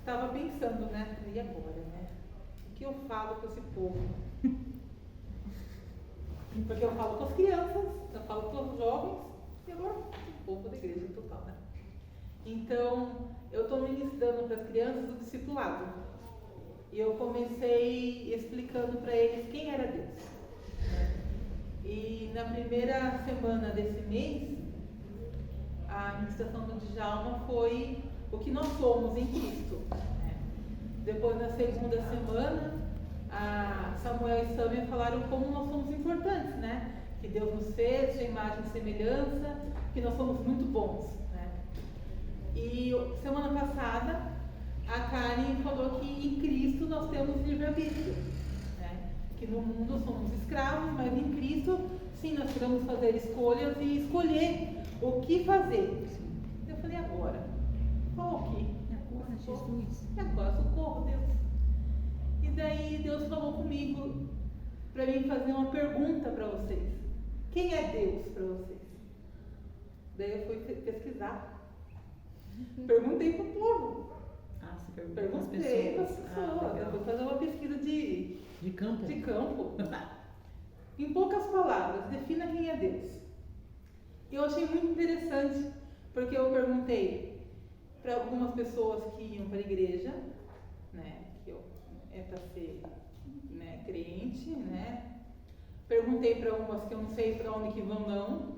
estava pensando, né? E agora, né? O que eu falo com esse povo? Porque eu falo com as crianças, eu falo com os jovens e agora com o povo da igreja total, né? Então, eu estou ministrando para as crianças o discipulado. E eu comecei explicando para eles quem era Deus. E na primeira semana desse mês, a ministração do Djalma foi o que nós somos em Cristo. Depois, na segunda semana, a Samuel e Sâmia falaram como nós somos importantes, né? Que Deus nos fez, sua imagem e semelhança, que nós somos muito bons, né? E semana passada, a Karen falou que em Cristo nós temos livre-arbítrio, né? Que no mundo somos escravos, mas em Cristo, sim, nós podemos fazer escolhas e escolher o que fazer. Eu falei, agora? Qual o quê? Agora, Jesus. E agora, socorro, Deus. E daí Deus falou comigo para mim fazer uma pergunta para vocês. Quem é Deus para vocês? Daí eu fui pesquisar. Perguntei para o povo. Ah, você perguntou Perguntei para as pessoas. pessoas. Eu fui fazer uma pesquisa De campo? de campo. Em poucas palavras, defina quem é Deus. Eu achei muito interessante, porque eu perguntei para algumas pessoas que iam para a igreja, né, que é para ser, né, crente, né. Perguntei para umas que eu não sei para onde que vão não,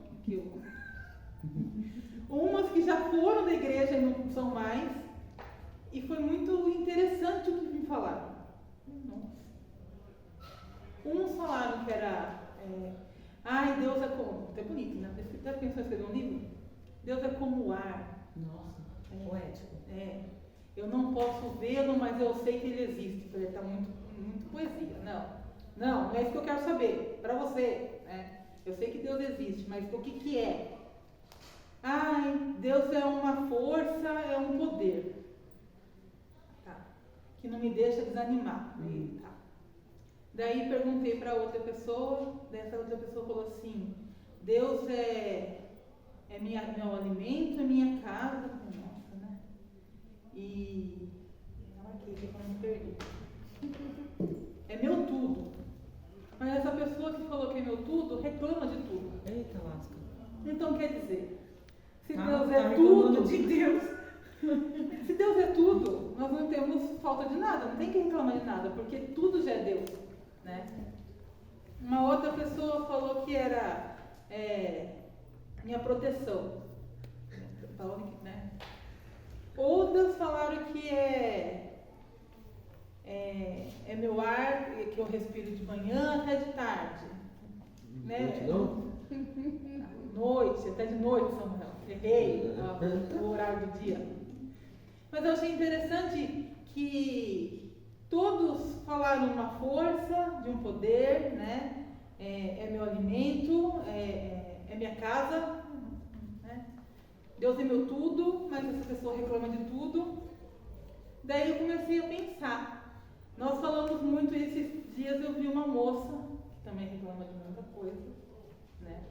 umas que já foram da igreja e não são mais, e foi muito interessante o que me falaram. Nossa. Uns falaram que era, ai, Deus é como, é bonito, né? Já pensou em escrever um livro? Deus é como o ar. Nossa, poético. Eu não posso vê-lo, mas eu sei que ele existe. Ele está muito poesia. Não é isso que eu quero saber. Para você, né? Eu sei que Deus existe, mas o que é? Ai, Deus é uma força, é um poder. Tá. Que não me deixa desanimar. Tá. Daí perguntei para outra pessoa, dessa outra pessoa falou assim, Deus é meu alimento, é minha casa. Nossa, né? E aqui que eu não perdi. É meu tudo. Mas essa pessoa que falou que é meu tudo, reclama de tudo. Eita lasca. Então quer dizer, se Deus Tá é tudo, de Deus. se Deus é tudo, nós não temos falta de nada, não tem que reclamar de nada, porque tudo já é Deus, né? Uma outra pessoa falou que era minha proteção, né? Outras falaram que é meu ar, que eu respiro de manhã até de tarde, né? Noite, até de noite, Samuel. Errei o horário do dia. Mas eu achei interessante que todos falaram uma força, de um poder, né? É meu alimento, é minha casa, né? Deus é meu tudo, mas essa pessoa reclama de tudo. Daí eu comecei a pensar. Nós falamos muito esses dias, eu vi uma moça, que também reclama de muita coisa, né?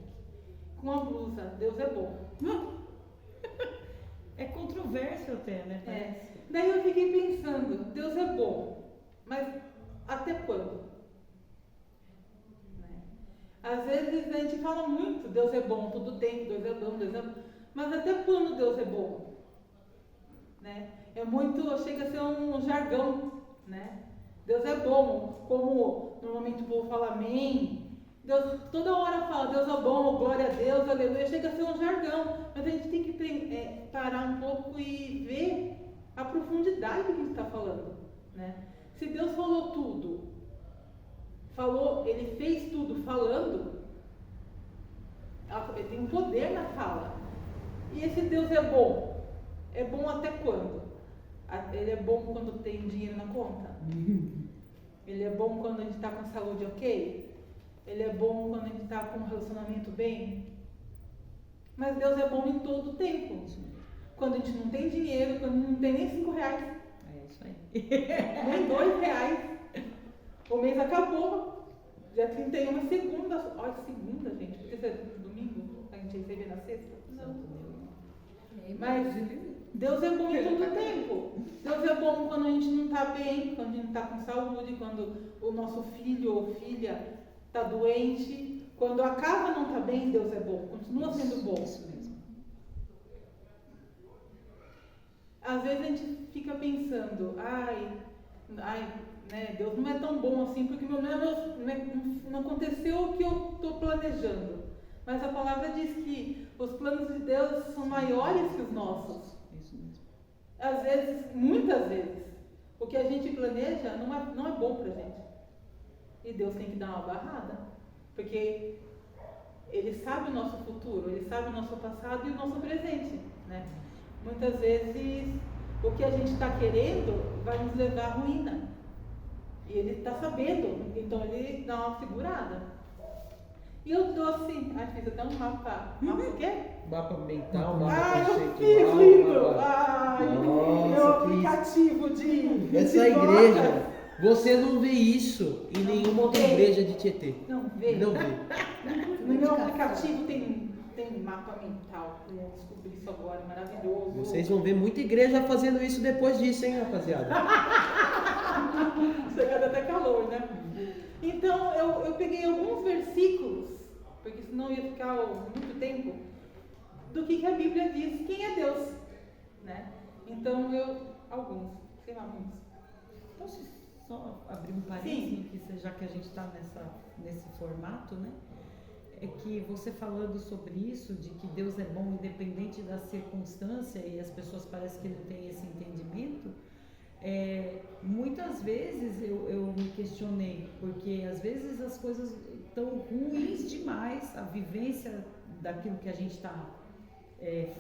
Com a blusa, Deus é bom. É controverso até, né? Daí eu fiquei pensando, Deus é bom, mas até quando? Né? Às vezes a gente fala muito, Deus é bom todo tempo, Deus é bom, mas até quando Deus é bom? Né? Chega a ser um jargão, né? Deus é bom, como normalmente o povo fala amém. Deus toda hora fala, Deus é bom, glória a Deus, aleluia, chega a ser um jargão, mas a gente tem que parar um pouco e ver a profundidade que a gente está falando, né? Se Deus falou tudo, Ele fez tudo falando, Ele tem um poder na fala, e esse Deus é bom até quando? Ele é bom quando tem dinheiro na conta? Ele é bom quando a gente está com a saúde ok? Ele é bom quando a gente está com um relacionamento bem? Mas Deus é bom em todo o tempo. Quando a gente não tem dinheiro, quando não tem nem 5 reais. É isso aí. Nem 2 reais. O mês acabou. Dia 31 segunda. Olha, segunda, gente. Podia ser domingo, a gente receber na sexta. Não. Mas Deus é bom em todo tempo. Deus é bom quando a gente não está bem, quando a gente não está com saúde, quando o nosso filho ou filha está doente. Quando a casa não está bem, Deus é bom, continua sendo bom. Isso mesmo. Às vezes a gente fica pensando, né, Deus não é tão bom assim, porque não aconteceu o que eu estou planejando. Mas a palavra diz que os planos de Deus são maiores que os nossos. Isso mesmo. Às vezes, muitas vezes, o que a gente planeja não é bom pra gente. E Deus tem que dar uma barrada. Porque Ele sabe o nosso futuro, Ele sabe o nosso passado e o nosso presente, né? Muitas vezes, o que a gente está querendo vai nos levar à ruína. E Ele está sabendo, então Ele dá uma segurada. E eu trouxe, fiz até um mapa o quê? Mapa mental, mapa Eu conceitual. fiz, lindo! Nossa, Meu aplicativo de essa de igreja, notas. você não vê isso em nenhuma outra igreja de Tietê. Não vê? Não vê. No meu aplicativo tem mapa mental. Eu descobri isso agora, maravilhoso. Vocês vão ver muita igreja fazendo isso depois disso, hein, rapaziada? Chegando até calor, né? Então, eu peguei alguns versículos, porque senão ia ficar muito tempo, do que a Bíblia diz, quem é Deus, né? Então, alguns. Posso só abrir um parênteses, já que a gente está nesse formato, né? É que você falando sobre isso, de que Deus é bom independente da circunstância, e as pessoas parecem que não têm esse entendimento, muitas vezes eu me questionei, porque às vezes as coisas estão ruins demais, a vivência daquilo que a gente está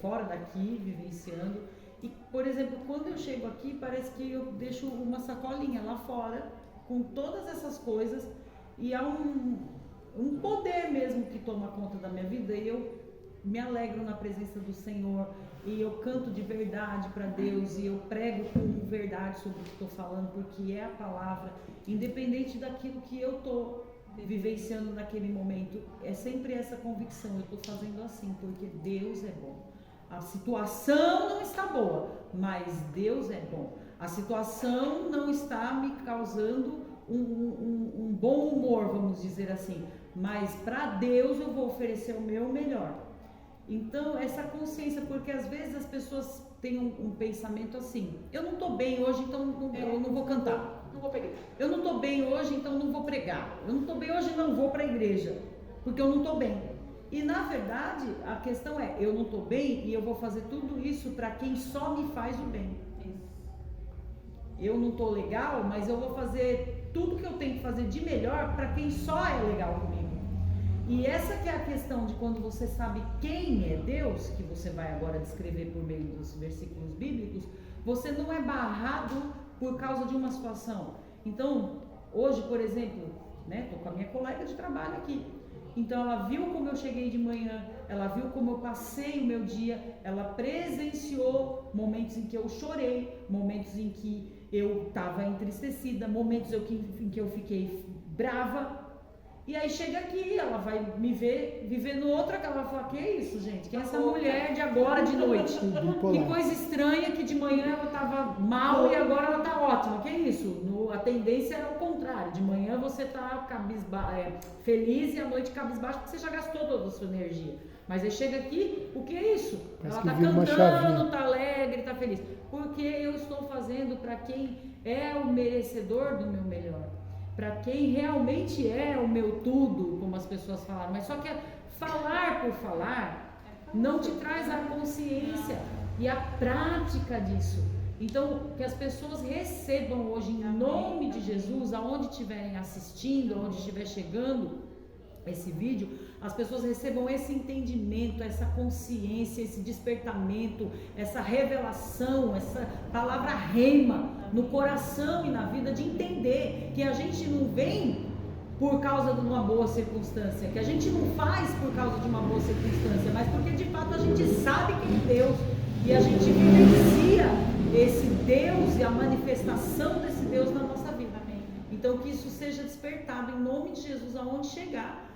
fora daqui, vivenciando. E, por exemplo, quando eu chego aqui, parece que eu deixo uma sacolinha lá fora, com todas essas coisas, e há um poder mesmo que toma conta da minha vida, e eu me alegro na presença do Senhor, e eu canto de verdade para Deus, e eu prego com verdade sobre o que estou falando, porque é a palavra, independente daquilo que eu estou vivenciando naquele momento, é sempre essa convicção, eu estou fazendo assim, porque Deus é bom. A situação não está boa, mas Deus é bom. A situação não está me causando um bom humor, vamos dizer assim, mas para Deus eu vou oferecer o meu melhor. Então, essa consciência, porque às vezes as pessoas têm um pensamento assim, eu não estou bem hoje, então eu não vou cantar. Não vou pegar. Eu não estou bem hoje, então não vou pregar. Eu não estou bem hoje, não vou para a igreja, porque eu não estou bem. E na verdade, a questão é, eu não estou bem e eu vou fazer tudo isso para quem só me faz o bem. Eu não estou legal, mas eu vou fazer tudo que eu tenho que fazer de melhor para quem só é legal comigo. E essa que é a questão de quando você sabe quem é Deus, que você vai agora descrever por meio dos versículos bíblicos, você não é barrado por causa de uma situação. Então, hoje, por exemplo, estou com a minha colega de trabalho aqui. Então ela viu como eu cheguei de manhã, ela viu como eu passei o meu dia, ela presenciou momentos em que eu chorei, momentos em que eu estava entristecida, momentos em que eu fiquei brava. E aí chega aqui, ela vai me ver vivendo outra, ela vai falar, que é isso, gente? Quem é essa mulher de agora de noite? Que coisa estranha que de manhã ela estava mal e agora ela está ótima. Que é isso? A tendência é o contrário. De manhã você está feliz e à noite cabisbaixo porque você já gastou toda a sua energia. Mas aí chega aqui, o que é isso? Parece ela está cantando, está alegre, está feliz. Porque eu estou fazendo para quem é o merecedor do meu melhor. Para quem realmente é o meu tudo, como as pessoas falaram. Mas só que falar por falar não te traz a consciência e a prática disso. Então, que as pessoas recebam hoje, em nome de Jesus, aonde estiverem assistindo, aonde estiver chegando esse vídeo, as pessoas recebam esse entendimento, essa consciência, esse despertamento, essa revelação, essa palavra rema no coração e na vida, de entender que a gente não vem por causa de uma boa circunstância, que a gente não faz por causa de uma boa circunstância, mas porque de fato a gente sabe quem é Deus e a gente vivencia esse Deus e a manifestação desse Deus na nossa vida. Amém. Então que isso seja despertado em nome de Jesus aonde chegar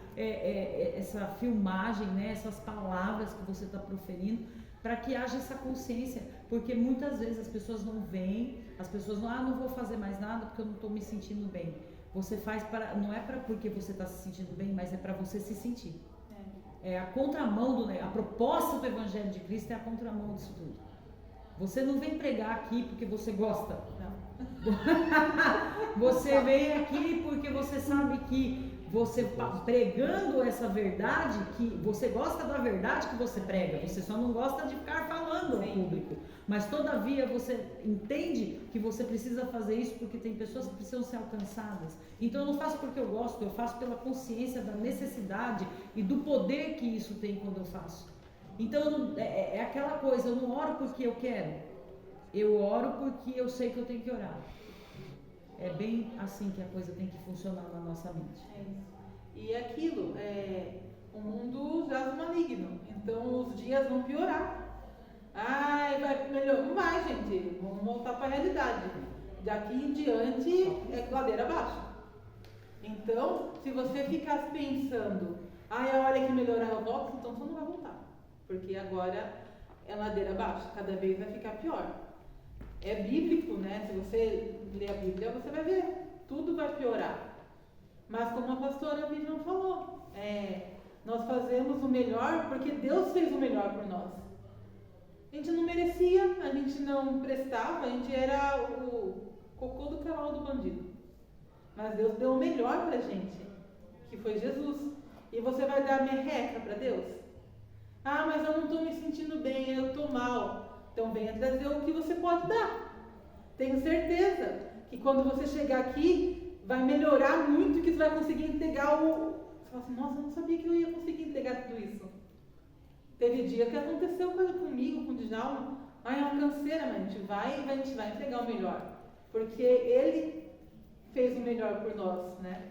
essa filmagem, né, essas palavras que você está proferindo, para que haja essa consciência, porque muitas vezes as pessoas não veem, as pessoas não vou fazer mais nada porque eu não estou me sentindo bem. Você faz não é para porque você está se sentindo bem, mas é para você se sentir. É a contramão a proposta do Evangelho de Cristo é a contramão disso tudo. Você não vem pregar aqui porque você gosta. Não. Você vem aqui porque você sabe que você pregando essa verdade, que você gosta da verdade que você prega, você só não gosta de ficar falando ao público. Mas todavia você entende que você precisa fazer isso porque tem pessoas que precisam ser alcançadas. Então eu não faço porque eu gosto, eu faço pela consciência da necessidade e do poder que isso tem quando eu faço. Então é aquela coisa, eu não oro porque eu quero, eu oro porque eu sei que eu tenho que orar. É bem assim que a coisa tem que funcionar na nossa mente. É isso. E aquilo, o mundo jaz no maligno, então os dias vão piorar. Ai, vai melhor. Não vai, gente. Vamos voltar para a realidade. Daqui em diante é ladeira abaixo. Então, se você ficar pensando, ai, a hora que melhorar eu volto, então você não vai voltar. Porque agora é ladeira abaixo, cada vez vai ficar pior. É bíblico, né? Se você ler a Bíblia, você vai ver, tudo vai piorar. Mas como a pastora Vivian falou, nós fazemos o melhor porque Deus fez o melhor por nós. A gente não merecia, a gente não prestava, a gente era o cocô do cavalo do bandido. Mas Deus deu o melhor pra gente, que foi Jesus. E você vai dar merreca para Deus? Ah, mas eu não estou me sentindo bem, eu estou mal. Então venha trazer o que você pode dar. Tenho certeza que quando você chegar aqui, vai melhorar muito, que você vai conseguir entregar Você fala assim, nossa, eu não sabia que eu ia conseguir entregar tudo isso. Teve dia que aconteceu comigo, com o Djalma. Ai, é uma canseira, mas a gente vai entregar o melhor. Porque Ele fez o melhor por nós, né?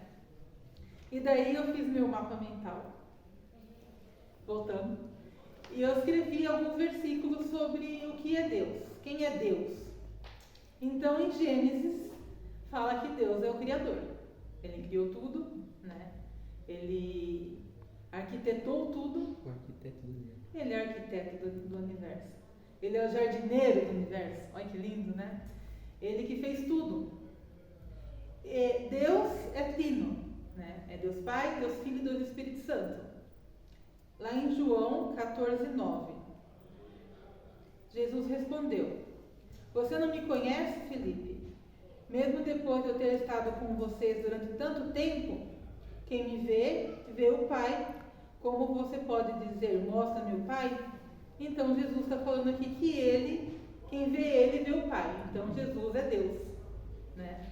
E daí eu fiz meu mapa mental. Voltando. E eu escrevi alguns versículos sobre o que é Deus. Quem é Deus? Então, em Gênesis, fala que Deus é o Criador. Ele criou tudo, né? Ele arquitetou tudo. O arquiteto do universo. Ele é arquiteto do universo. Ele é o jardineiro do universo. Olha que lindo, né? Ele que fez tudo. E Deus é trino, né? É Deus Pai, Deus Filho e Deus Espírito Santo. Lá em João 14:9, Jesus respondeu: Você não me conhece, Felipe? Mesmo depois de eu ter estado com vocês durante tanto tempo, quem me vê, vê o Pai. Como você pode dizer, mostra meu Pai? Então Jesus está falando aqui que quem vê ele, vê o Pai. Então Jesus é Deus, né?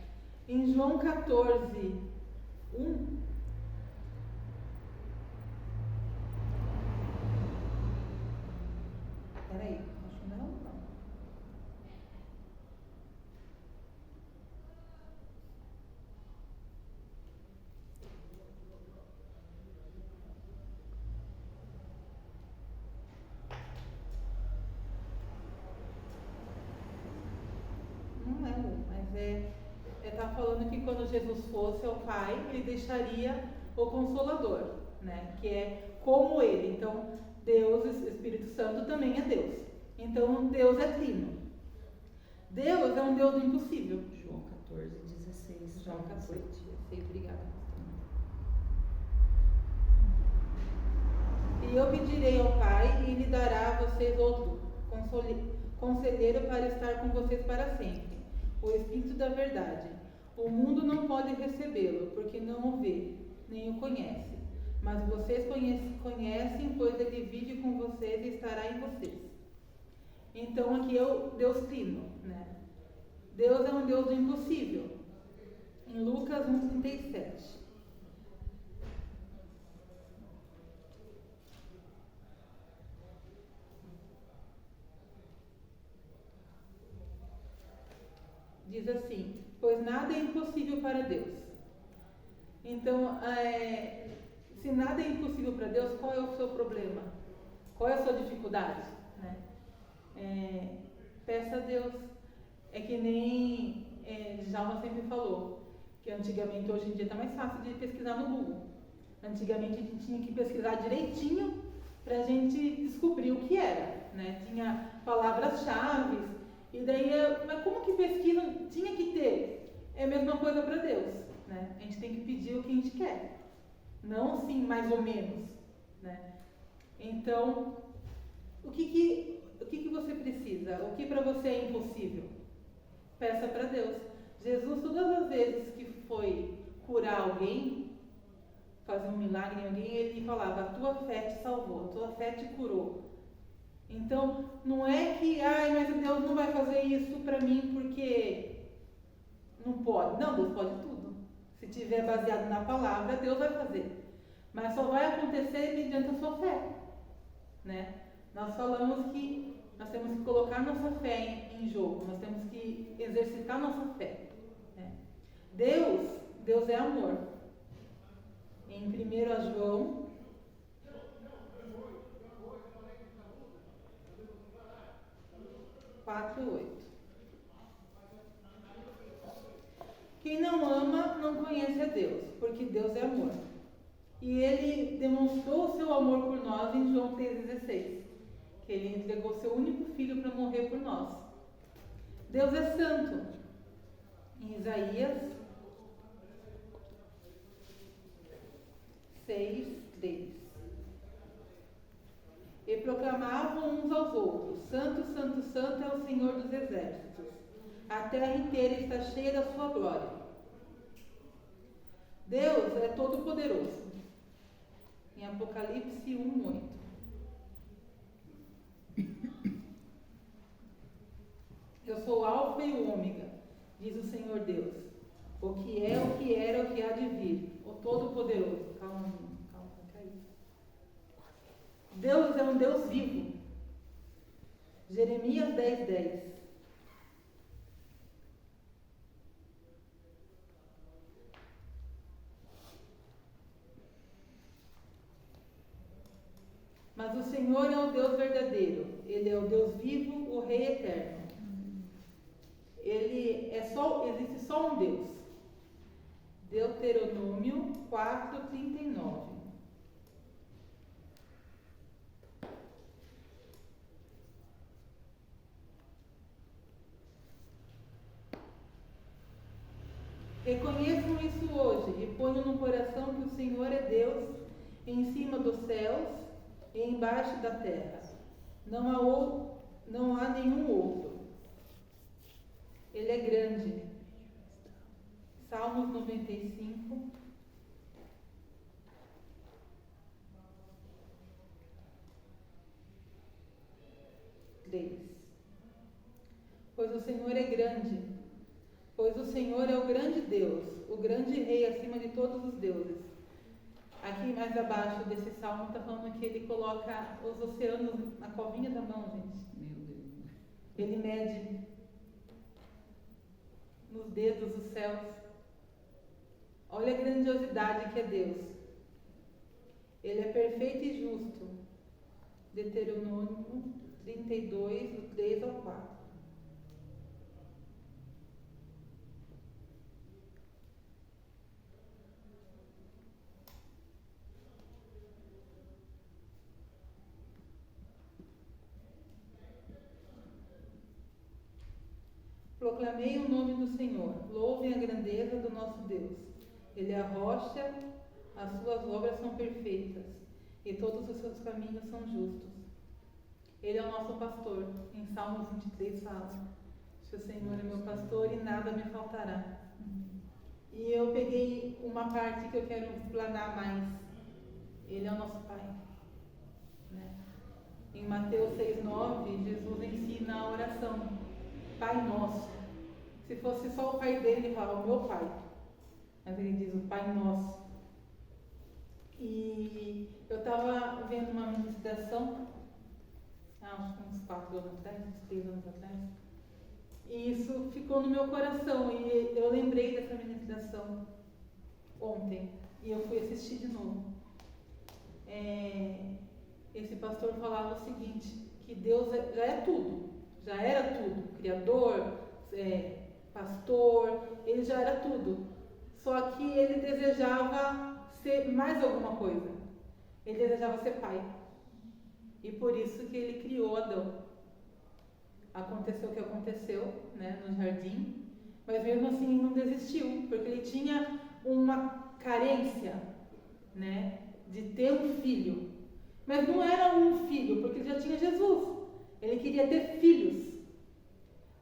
Em João 14:1, peraí, acho que não. Não lembro, mas está falando que quando Jesus fosse ao Pai, ele deixaria o Consolador, né? Que é como ele. Então, Deus, Espírito Santo, também é Deus. Então, Deus é trino. Deus é um Deus do impossível. João 14:16. João 14:16, obrigada. E eu pedirei ao Pai e lhe dará a vocês outro conselheiro para estar com vocês para sempre, o Espírito da Verdade. O mundo não pode recebê-lo, porque não o vê, nem o conhece. Mas vocês conhecem, pois ele vive com vocês e estará em vocês. Então aqui é o Deus trino, né? Deus é um Deus do impossível. Em Lucas 1:37. Diz assim, pois nada é impossível para Deus. Então, se nada é impossível para Deus, qual é o seu problema? Qual é a sua dificuldade? Né? Peça a Deus. É que nem Djalma sempre falou, que antigamente, hoje em dia está mais fácil de pesquisar no Google. Antigamente a gente tinha que pesquisar direitinho para a gente descobrir o que era. né? Tinha palavras-chave, e daí, mas como que pesquisa tinha que ter? É a mesma coisa para Deus, né? A gente tem que pedir o que a gente quer, não assim mais ou menos, né? Então, o que você precisa? O que para você é impossível? Peça para Deus. Jesus, todas as vezes que foi curar alguém, fazer um milagre em alguém, ele falava: a tua fé te salvou, a tua fé te curou. Então, não é que, mas Deus não vai fazer isso para mim porque não pode. Não, Deus pode tudo. Se tiver baseado na palavra, Deus vai fazer. Mas só vai acontecer mediante a sua fé, né? Nós falamos que nós temos que colocar nossa fé em jogo, nós temos que exercitar nossa fé, né? Deus é amor. Em 1 João 4:8. Quem não ama não conhece a Deus, porque Deus é amor. E ele demonstrou o seu amor por nós em João 3,16, que ele entregou seu único filho para morrer por nós. Deus é santo. Em Isaías 6:3. E proclamavam uns aos outros: Santo, Santo, Santo é o Senhor dos exércitos. A terra inteira está cheia da sua glória. Deus é todo-poderoso. Em Apocalipse 1:8. Eu sou o Alfa e o Ômega, diz o Senhor Deus. O que é, o que era, o que há de vir. O Todo-Poderoso. Calma, caiu. Deus é um Deus vivo. Jeremias 10:10. Mas o Senhor é o Deus verdadeiro. Ele é o Deus vivo, o Rei eterno. Existe só um Deus. Deuteronômio 4:39. Reconheçam isso hoje e ponham no coração que o Senhor é Deus em cima dos céus e embaixo da terra. Não há nenhum outro. Ele é grande. Salmos 95. Pois o Senhor é grande. Pois o Senhor é o grande Deus, o grande Rei acima de todos os deuses. Aqui mais abaixo desse salmo está falando que ele coloca os oceanos na covinha da mão, gente. Meu Deus. Ele mede nos dedos os céus. Olha a grandiosidade que é Deus. Ele é perfeito e justo. Deuteronômio 32, do 3 ao 4. Proclamei o nome do Senhor, louvem a grandeza do nosso Deus. Ele é a rocha, as suas obras são perfeitas, e todos os seus caminhos são justos. Ele é o nosso pastor. Em Salmos 23 fala: que o Senhor é meu pastor e nada me faltará. E eu peguei uma parte que eu quero explanar mais. Ele é o nosso Pai, né? Em Mateus 6:9, Jesus ensina a oração: Pai nosso. Se fosse só o pai dele, ele falava: o meu pai. Mas ele diz: o Pai nosso. E eu estava vendo uma ministração, acho que uns 4 anos atrás, uns 3 anos atrás, e isso ficou no meu coração. E eu lembrei dessa ministração ontem, e eu fui assistir de novo. Esse pastor falava o seguinte: que Deus já é tudo, já era tudo, Criador, pastor, ele já era tudo. Só que ele desejava ser mais alguma coisa. Ele desejava ser pai. E por isso que ele criou Adão. Aconteceu o que aconteceu, né, no jardim, mas mesmo assim não desistiu, porque ele tinha uma carência, né, de ter um filho. Mas não era um filho, porque ele já tinha Jesus. Ele queria ter filhos.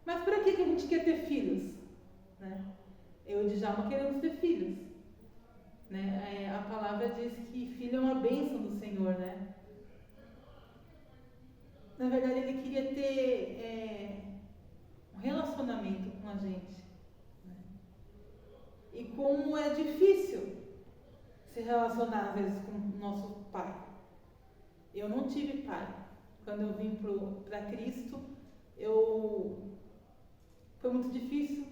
Mas para que a gente quer ter filhos? Né? Eu e Djalma queremos ter filhos. Né? A palavra diz que filho é uma bênção do Senhor, né? Na verdade, ele queria ter um relacionamento com a gente. Né? E como é difícil se relacionar, às vezes, com o nosso pai. Eu não tive pai. Quando eu vim para Cristo, foi muito difícil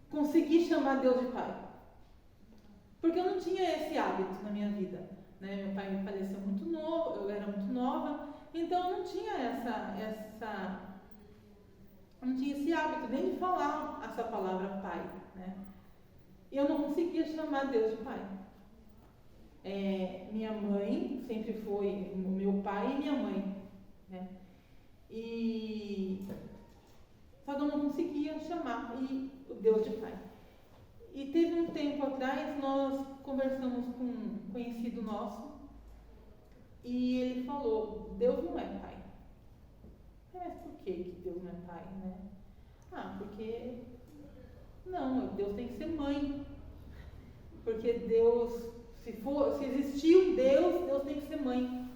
conseguir chamar Deus de pai. Porque eu não tinha esse hábito na minha vida. Né? Meu pai me faleceu muito novo, eu era muito nova, então eu não tinha eu não tinha esse hábito nem de falar essa palavra pai. Né? E eu não conseguia chamar Deus de pai. Minha mãe sempre foi o meu pai e minha mãe. Né? Só que eu não conseguia chamar o Deus de pai. E teve um tempo atrás, nós conversamos com um conhecido nosso e ele falou, Deus não é pai. Mas por que Deus não é pai, né? Porque Deus tem que ser mãe. Porque Deus, se existir um Deus, Deus tem que ser mãe.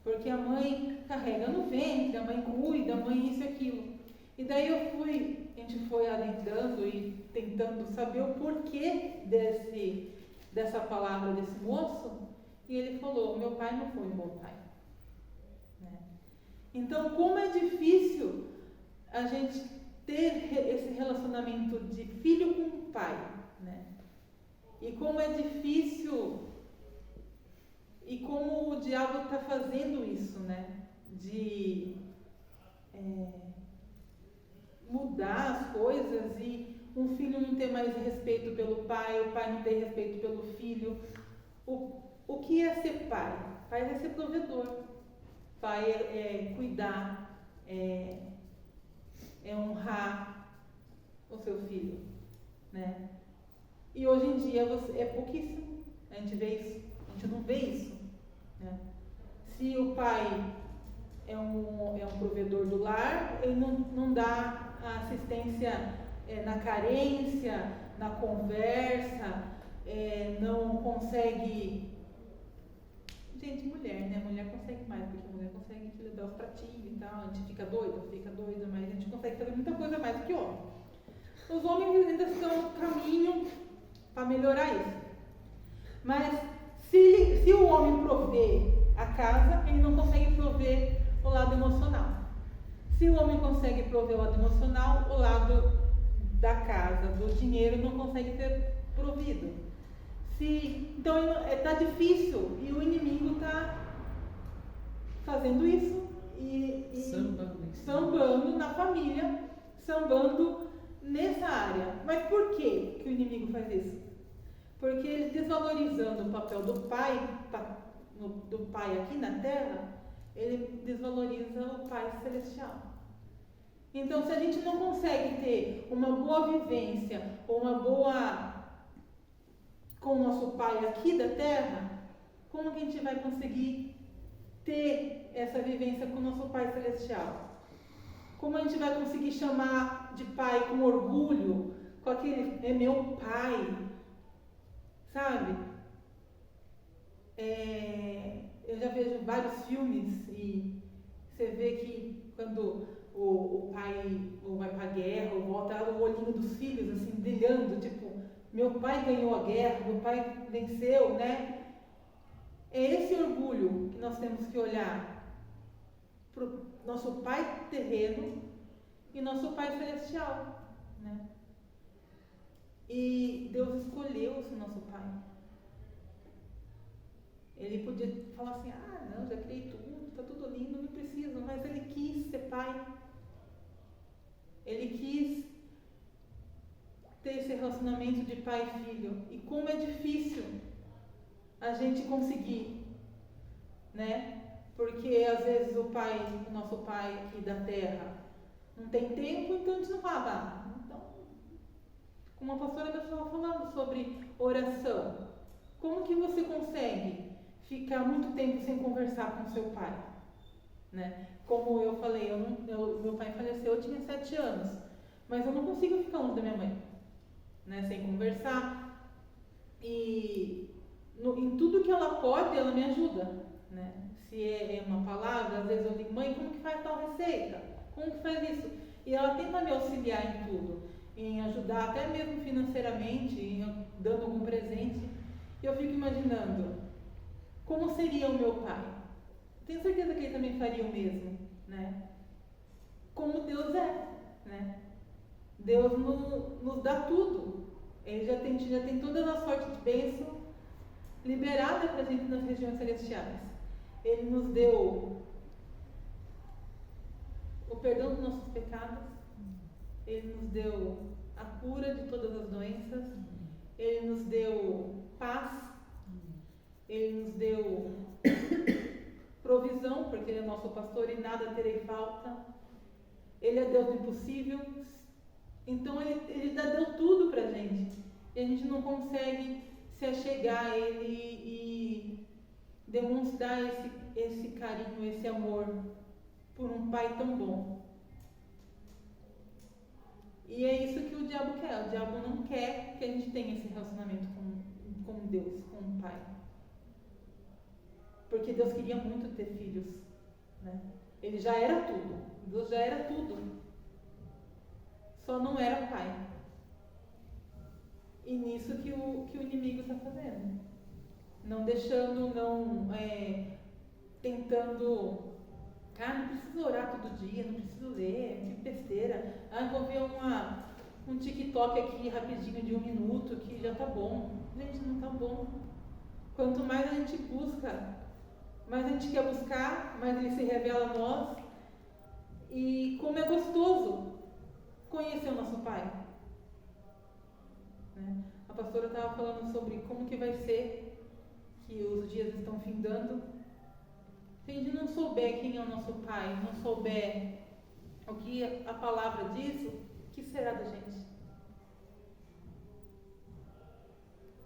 Porque a mãe carrega no ventre, a mãe cuida, a mãe isso e aquilo. E daí a gente foi adentrando e tentando saber o porquê dessa palavra desse moço, e ele falou, meu pai não foi um bom pai. Né? Então, como é difícil a gente ter esse relacionamento de filho com pai, né? E como é difícil, e como o diabo está fazendo isso, né? De mudar as coisas e um filho não ter mais respeito pelo pai, o pai não ter respeito pelo filho. O que é ser pai? Pai é ser provedor. Pai é cuidar, é honrar o seu filho, né? E hoje em dia é pouquíssimo. A gente vê isso, a gente não vê isso. Né? Se o pai é um provedor do lar, ele não dá a assistência na carência, na conversa, não consegue. Gente, mulher, né? Mulher consegue mais, porque a mulher consegue dar os pratinhos e tal. A gente fica doida, mas a gente consegue fazer muita coisa mais do que homem. Os homens ainda estão no caminho para melhorar isso. Mas se o homem prover a casa, ele não consegue prover o lado emocional. Se o homem consegue prover o lado emocional, o lado da casa, do dinheiro, não consegue ser provido. Então está difícil e o inimigo está fazendo isso e sambando na família, sambando nessa área. Mas por que o inimigo faz isso? Porque ele, desvalorizando o papel do pai aqui na terra, ele desvaloriza o Pai Celestial. Então, se a gente não consegue ter uma boa vivência, ou uma boa com o nosso Pai aqui da terra, como que a gente vai conseguir ter essa vivência com o nosso Pai Celestial? Como a gente vai conseguir chamar de Pai com orgulho, com aquele, é meu Pai, sabe? Eu já vejo vários filmes e você vê que quando o pai ou vai pra guerra ou volta, o olhinho dos filhos assim brilhando, tipo, meu pai ganhou a guerra, meu pai venceu, né? É esse orgulho que nós temos que olhar pro nosso pai terreno e nosso pai celestial, né? E Deus escolheu o nosso pai. Ele podia falar assim, não, já criei tudo, está tudo lindo, não precisa, mas ele quis ser pai. Ele quis ter esse relacionamento de pai e filho. E como é difícil a gente conseguir, né? porque às vezes o nosso pai aqui da terra, não tem tempo, então a gente não fala. Então, como a pastora estava falando sobre oração, como que você consegue ficar muito tempo sem conversar com seu pai? Né? Como eu falei, meu pai faleceu, eu tinha 7 anos, mas eu não consigo ficar longe da minha mãe, né? Sem conversar. E em tudo que ela pode, ela me ajuda, né? Se é uma palavra, às vezes eu digo, mãe, como que faz tal receita? Como que faz isso? E ela tenta me auxiliar em tudo, em ajudar até mesmo financeiramente, dando algum presente. E eu fico imaginando, como seria o meu pai? Tenho certeza que ele também faria o mesmo, né? Como Deus é, né? Deus nos dá tudo. Ele já tem toda a sorte de bênção liberada para a gente nas regiões celestiais. Ele nos deu o perdão dos nossos pecados, Ele nos deu a cura de todas as doenças, Ele nos deu paz, Ele nos deu provisão, porque Ele é nosso pastor e nada terei falta. Ele é Deus do impossível. Então Ele deu tudo pra gente. E a gente não consegue se achegar a Ele e demonstrar esse carinho, esse amor por um Pai tão bom. E é isso que o diabo quer. O diabo não quer que a gente tenha esse relacionamento com Deus, com o Pai. Porque Deus queria muito ter filhos, né? Ele já era tudo. Deus já era tudo. Só não era pai. E nisso que o inimigo está fazendo. Não deixando, tentando. Não preciso orar todo dia, não preciso ler, que besteira. Vou ver um TikTok aqui rapidinho de 1 minuto que já tá bom. Gente, não tá bom. Quanto mais a gente busca, mais a gente quer buscar, mais ele se revela a nós. E como é gostoso conhecer o nosso Pai. Né? A pastora estava falando sobre como que vai ser, que os dias estão findando. Se a gente não souber quem é o nosso Pai, não souber o que a palavra diz, o que será da gente?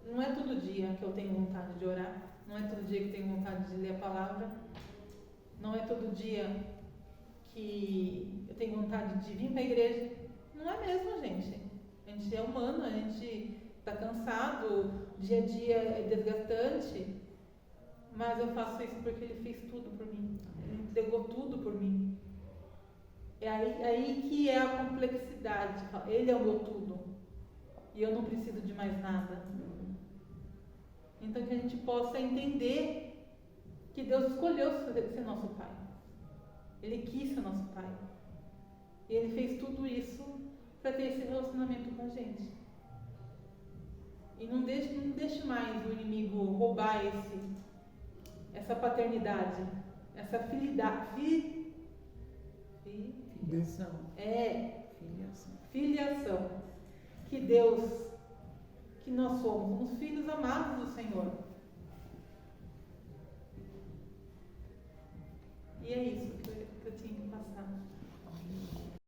Não é todo dia que eu tenho vontade de orar, não é todo dia que eu tenho vontade de ler a palavra, não é todo dia que eu tenho vontade de vir para a igreja. Não é mesmo, gente. A gente é humano, a gente está cansado, dia a dia é desgastante, mas eu faço isso porque Ele fez tudo por mim. Ele entregou tudo por mim. É aí que é a complexidade. Ele é o meu tudo. E eu não preciso de mais nada. Então que a gente possa entender que Deus escolheu ser nosso Pai. Ele quis ser nosso Pai. E Ele fez tudo isso para ter esse relacionamento com a gente. E não deixe mais o inimigo roubar essa paternidade, essa filiação. Filiação. Que nós somos filhos amados do Senhor. E é isso que eu tinha que passar.